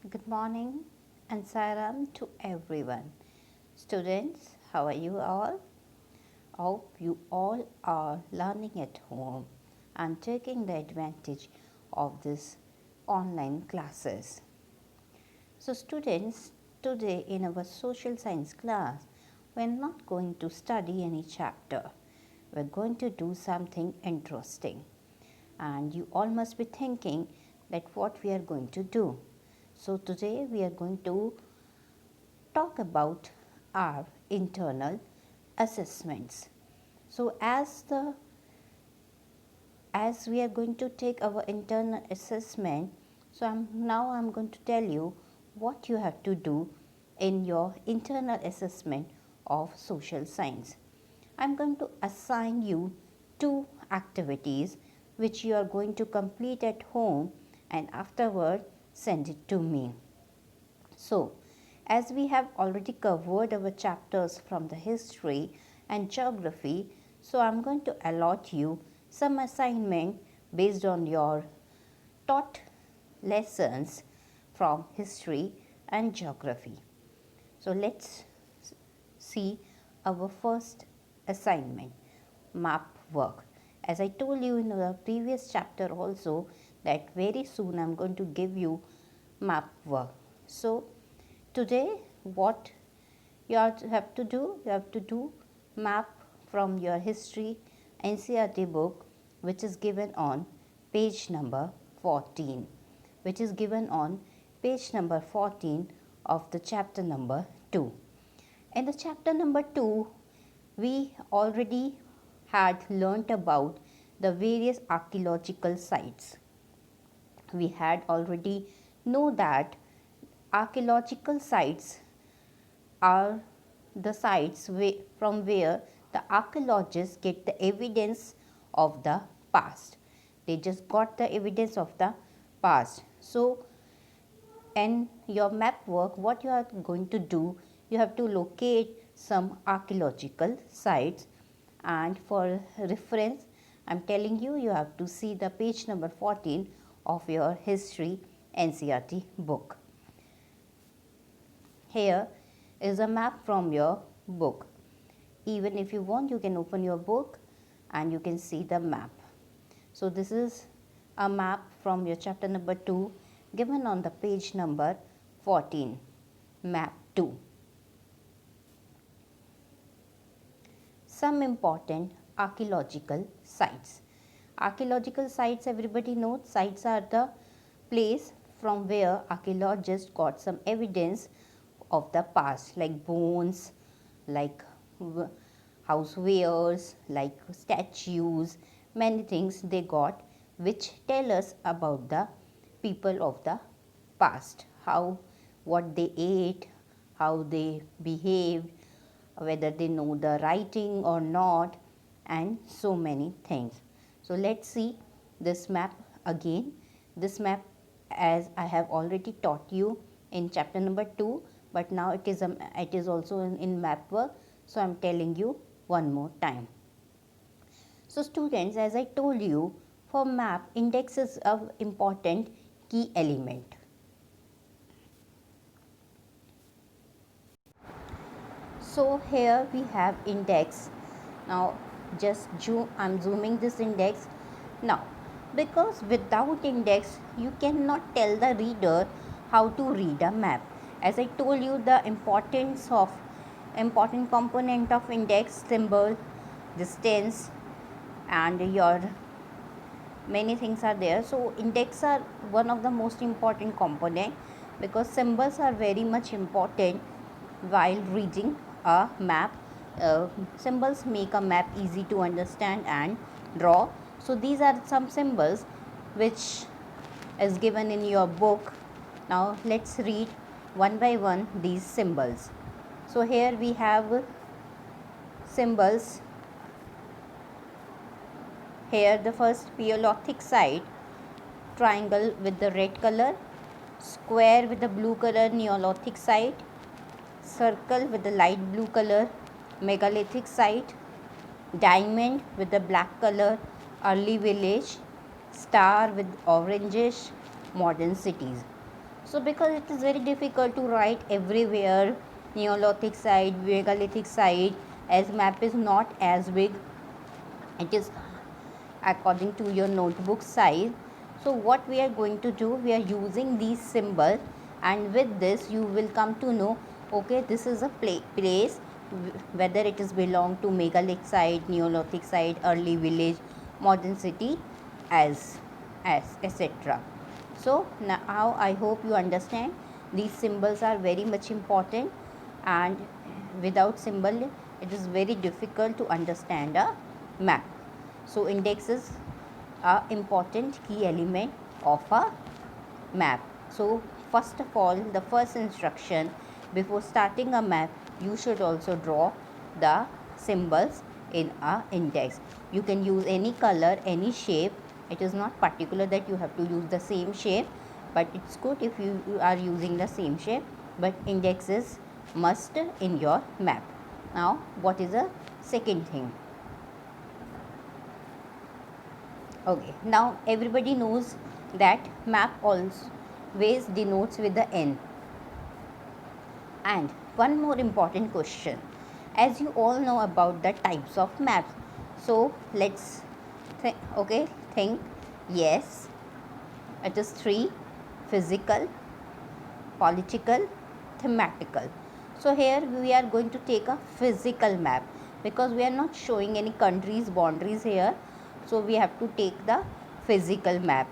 Good morning and salam to everyone. Students, how are you all? Hope you all are learning at home and taking the advantage of this online classes. So students, today in our social science class, we are not going to study any chapter. We are going to do something interesting. And you all must be thinking that what we are going to do. So today we are going to talk about our internal assessments. So as we are going to take our internal assessment, so I'm going to tell you what you have to do in your internal assessment of social science. I'm going to assign you two activities which you are going to complete at home and afterward send it to me. So, as we have already covered our chapters from the history and geography, so I am going to allot you some assignment based on your taught lessons from history and geography. So, let's see our first assignment, map work. As I told you in the previous chapter also that very soon I am going to give you map work. So, today what you have to do, you have to do map from your history NCERT book, which is given on page number 14, which is given on page number 14 of the chapter number 2. In the chapter number 2, we already had learnt about the various archaeological sites. We had already know that archaeological sites are the sites from where the archaeologists get the evidence of the past. They just got the evidence of the past. So, in your map work, what you are going to do, you have to locate some archaeological sites, and for reference, I am telling you, you have to see the page number 14 of your history NCERT book. Here is a map from your book. Even if you want, you can open your book and you can see the map. So, this is a map from your chapter number 2 given on the page number 14, map 2. Some important archaeological sites. Archaeological sites, everybody knows, sites are the place from where archaeologists got some evidence of the past, like bones, like housewares, like statues, many things they got which tell us about the people of the past, how, what they ate, how they behaved, whether they know the writing or not, and so many things. So, let us see this map again. This map, as I have already taught you in chapter number 2, but now it is also in map work. So, I am telling you one more time. So, students, as I told you, for map, index is an important key element. So, here we have index. Now, just I am zooming this index. Now, because without index, you cannot tell the reader how to read a map. As I told you, the importance of important component of index, symbol, distance, and your many things are there. So, index are one of the most important component because symbols are very much important while reading a map. Symbols make a map easy to understand and draw. So, these are some symbols which is given in your book. Now, let us read one by one these symbols. So, here we have symbols. Here the first Paleolithic site, triangle with the red color, square with the blue color Neolithic site, circle with the light blue color megalithic site, diamond with the black color early village, star with orangish modern cities. So because it is very difficult to write everywhere Neolithic site, megalithic site, as map is not as big, it is according to your notebook size. So what we are going to do, we are using these symbols, and with this you will come to know, okay, this is a place, whether it is belong to megalithic site, Neolithic site, early village, modern city, as etc. So now I hope you understand these symbols are very much important, and without symbol it is very difficult to understand a map. So indexes are important key element of a map. So first of all, the first instruction, before starting a map, you should also draw the symbols in a index. You can use any color, any shape. It is not particular that you have to use the same shape, but it's good if you are using the same shape, but index is must in your map. Now what is the second thing? Okay, now everybody knows that map always denotes with the N. And one more important question, as you all know about the types of maps, so let's think. Yes, it is 3: physical, political, thematical. So here we are going to take a physical map, because we are not showing any countries boundaries here, so we have to take the physical map.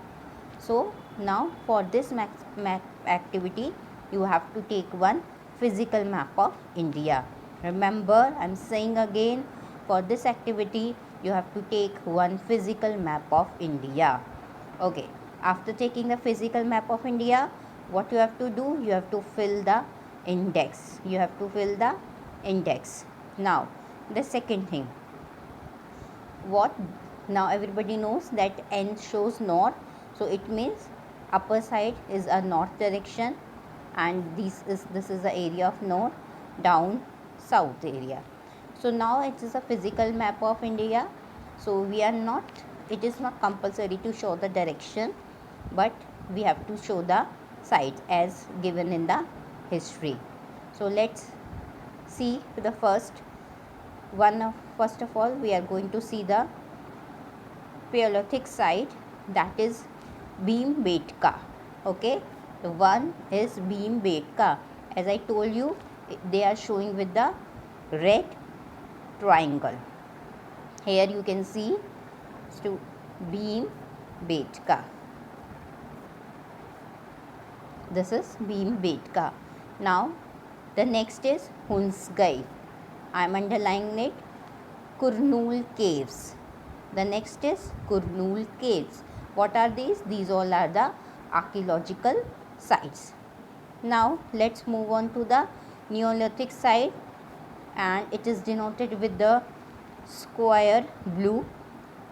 So now for this map activity, you have to take one physical map of India. Remember, I am saying again, for this activity you have to take one physical map of India. Okay, after taking the physical map of India, what you have to do, you have to fill the index. Now the second thing, what, now everybody knows that N shows north, so it means upper side is a north direction, and this is the area of north, down south area. So now it is a physical map of India, so we are not, it is not compulsory to show the direction, but we have to show the sites as given in the history. So let's see the first one. First of all, we are going to see the Paleolithic site, that is Bhimbetka. Okay, the one is Bhimbetka. As I told you, they are showing with the red triangle. Here you can see to Bhimbetka. This is Bhimbetka. Now the next is Hunsgai. I am underlining it. Kurnool caves. The next is Kurnool caves. What are these? These all are the archaeological sites. Now let's move on to the Neolithic site, and it is denoted with the square blue.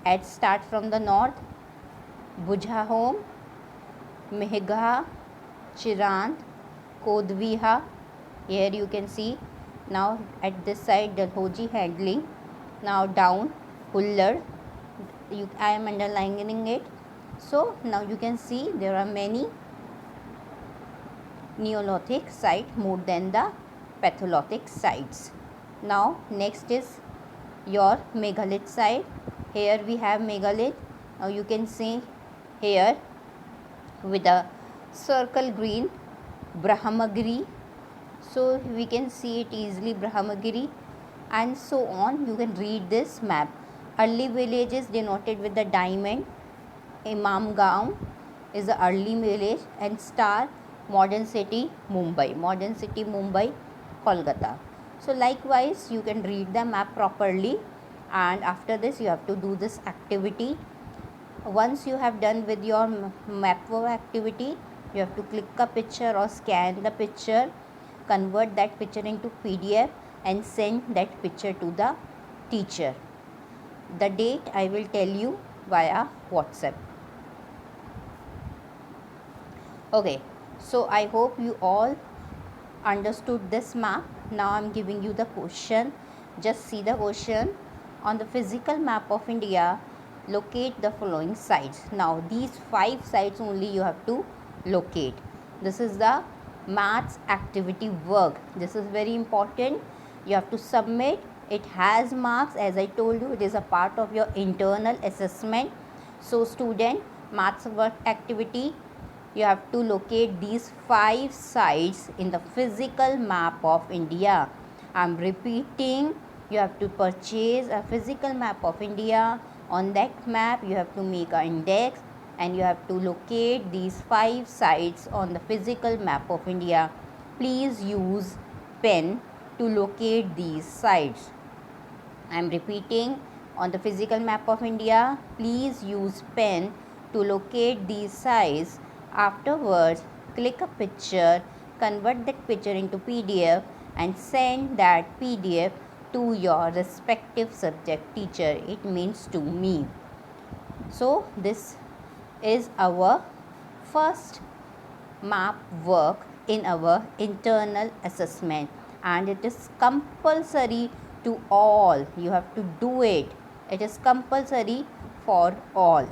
At start from the north, Bujahom, Mehgha, Chirand, Kodviha. Here you can see. Now at this side, Dalhousie handling. Now down, Huller. I am underlining it. So now you can see there are many Neolithic sites more than the Paleolithic sites. Now next is your megalith site. Here we have megalith. Now you can see here with a circle green, Brahmagiri. So we can see it easily, Brahmagiri, and so on. You can read this map. Early village is denoted with the diamond. Imamgaon is the early village, and star, modern city Mumbai, Kolkata. So likewise you can read the map properly, and after this you have to do this activity. Once you have done with your map activity, you have to click a picture or scan the picture, convert that picture into PDF and send that picture to the teacher. The date I will tell you via WhatsApp. Okay, so I hope you all understood this map. Now I am giving you the question. Just see the question. On the physical map of India, locate the following sites. Now these 5 sites only you have to locate. This is the maths activity work. This is very important. You have to submit. It has marks. As I told you, it is a part of your internal assessment. So student, maths work activity, you have to locate these 5 sites in the physical map of India. I am repeating, you have to purchase a physical map of India. On that map you have to make an index and you have to locate these 5 sites on the physical map of India. Please use pen to locate these sites. I am repeating, on the physical map of India, please use pen to locate these sites. Afterwards, click a picture, convert that picture into PDF and send that PDF to your respective subject teacher. It means to me. So this is our first map work in our internal assessment, and it is compulsory to all. You have to do it. It is compulsory for all.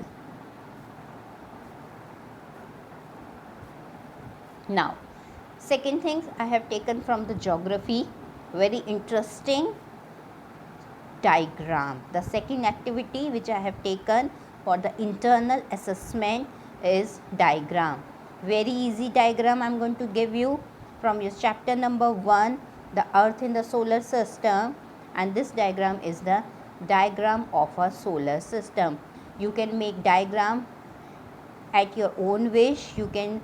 Now, second things I have taken from the geography, very interesting diagram. The second activity which I have taken for the internal assessment is diagram. Very easy diagram I am going to give you from your chapter number 1, the earth in the solar system, and this diagram is the diagram of a solar system. You can make diagram at your own wish. You can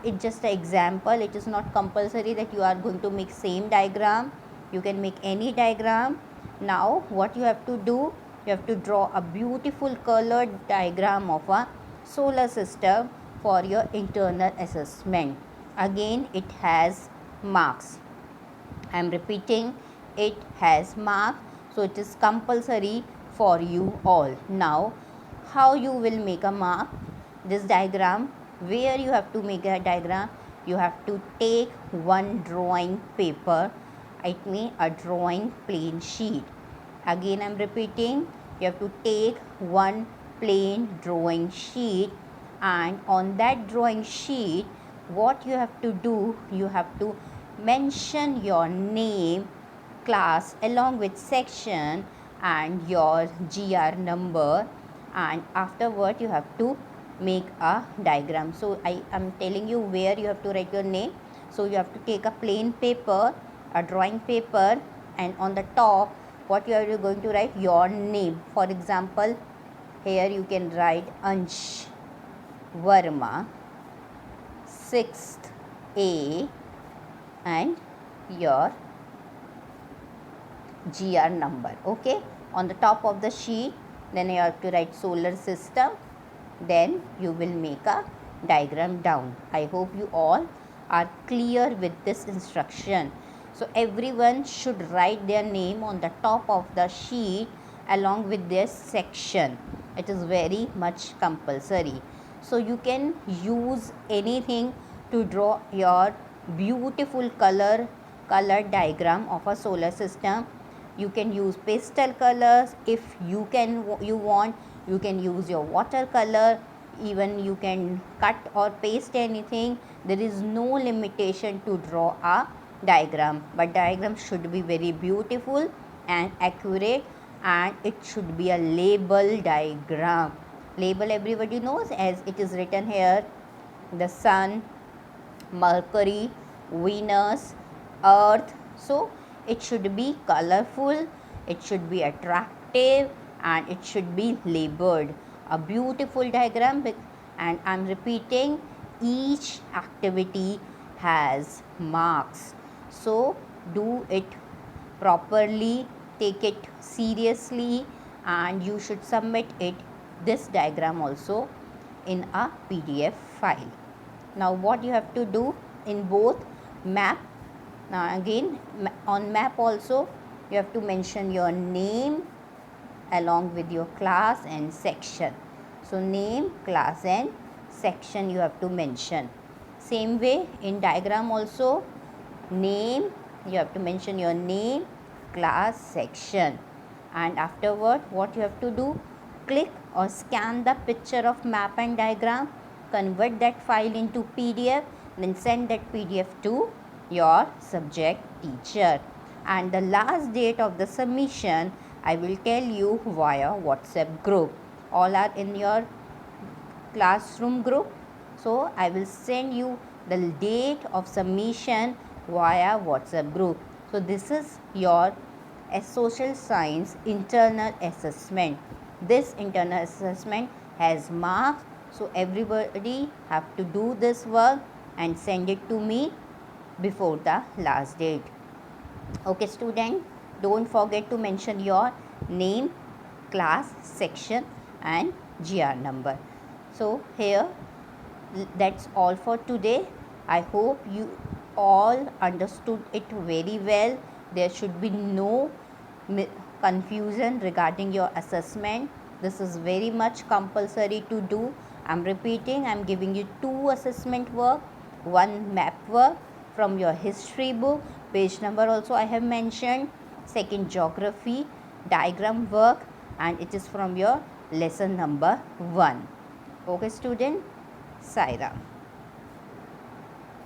it's just an example. It is not compulsory that you are going to make same diagram. You can make any diagram. Now what you have to do, you have to draw a beautiful colored diagram of a solar system for your internal assessment. Again, it has marks. I am repeating, it has marks, so it is compulsory for you all. Now how you will make a mark? This diagram, where you have to make a diagram, you have to take one drawing paper, it means a drawing plain sheet. Again I am repeating, you have to take one plain drawing sheet, and on that drawing sheet what you have to do, you have to mention your name, class along with section and your GR number, and afterward you have to make a diagram. So I am telling you where you have to write your name. So you have to take a plain paper, a drawing paper, and on the top what you are going to write? Your name. For example, here you can write Ansh Verma, 6th A, and your GR number. Okay, on the top of the sheet, then you have to write solar system, then you will make a diagram down. I hope you all are clear with this instruction. So everyone should write their name on the top of the sheet along with their section. It is very much compulsory. So you can use anything to draw your beautiful colored diagram of a solar system. You can use pastel colors. If you want, you can use your watercolor. Even you can cut or paste anything. There is no limitation to draw a diagram, but diagram should be very beautiful and accurate, and it should be a label diagram. Label everybody knows, as it is written here: the sun, Mercury, Venus, Earth. So it should be colorful, it should be attractive, and it should be labeled. A beautiful diagram, and I am repeating, each activity has marks. So do it properly, take it seriously, and you should submit it, this diagram also, in a PDF file. Now what you have to do in both map, now again on map also you have to mention your name along with your class and section. So name, class and section you have to mention. Same way in diagram also, name, you have to mention your name, class, section, and afterward what you have to do, click or scan the picture of map and diagram, convert that file into PDF, then send that PDF to your subject teacher. And the last date of the submission I will tell you via WhatsApp group. All are in your classroom group. So I will send you the date of submission via WhatsApp group. So this is your social science internal assessment. This internal assessment has marks, so everybody have to do this work and send it to me before the last date. Okay student, don't forget to mention your name, class, section and GR number. So here, that's all for today. I hope you all understood it very well. There should be no confusion regarding your assessment. This is very much compulsory to do. I'm repeating, I'm giving you 2 assessment work, 1 map work from your history book, page number also I have mentioned, second geography diagram work, and it is from your lesson number 1. Okay student, Sai Ram.